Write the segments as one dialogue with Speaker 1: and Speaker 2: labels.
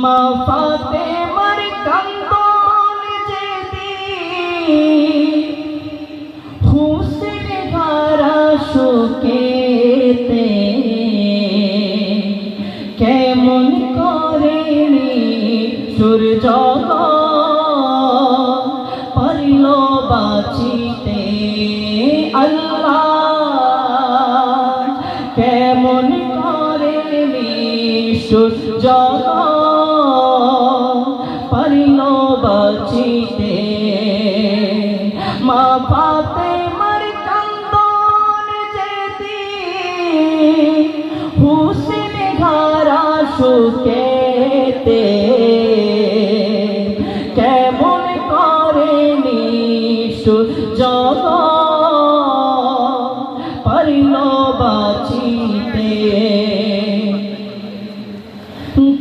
Speaker 1: মা ফাতেমার কান্দন যেদিন হুসেন ধারা শোকেতে কেমন করে সূর্য পারিল বাঁচিতে আল্লাহ কেমন করে সূর্য পারিল বাঁচিতে মা ফাতেমার কান্দন যেদিন হুসেন ধারা শোকেতে কেমন করে সূর্য পারিল বাঁচিতে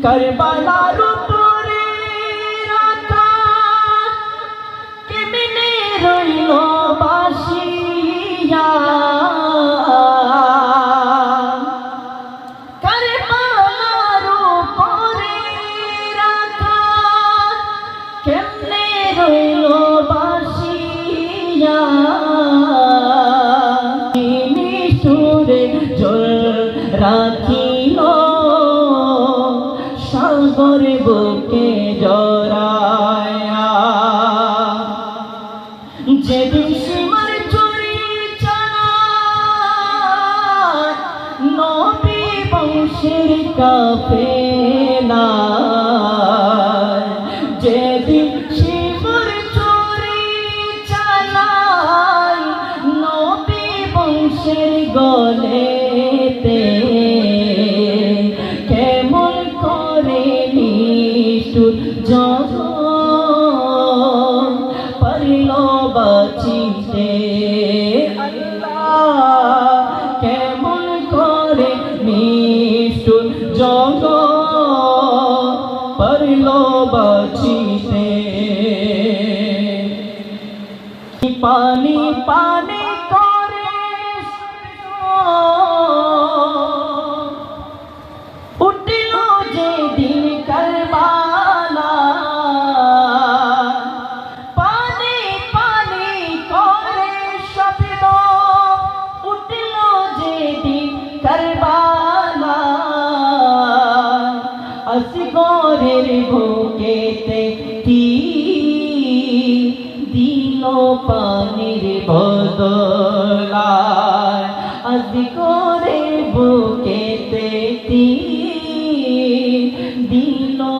Speaker 1: কারবালার উপরে আকাশ কেমনে রইল বাসিয়া কারবালার উপরে আকাশ কেমনে রইল বাসিয়া নিষ্ঠুরে জল রাখিল সাগর বুকে জড়ায়া যেদিন সীমার চুরি চালায় নবী বংশের কাফেলা যেদিন সীমার চুরি চালায় নবী বংশের গলেতে কেমন করে সূর্য পারিল বাঁচিতে আল্লাহ কেমন করে সূর্য পারিল বাঁচিতে পানি পানি করে উঠিল যেদিন কারবালা পানি পানি করে শব্দ উঠিল যেদিন কারবালা আসগরের বুকেতে কি দিল পানির বদলায় আসগরের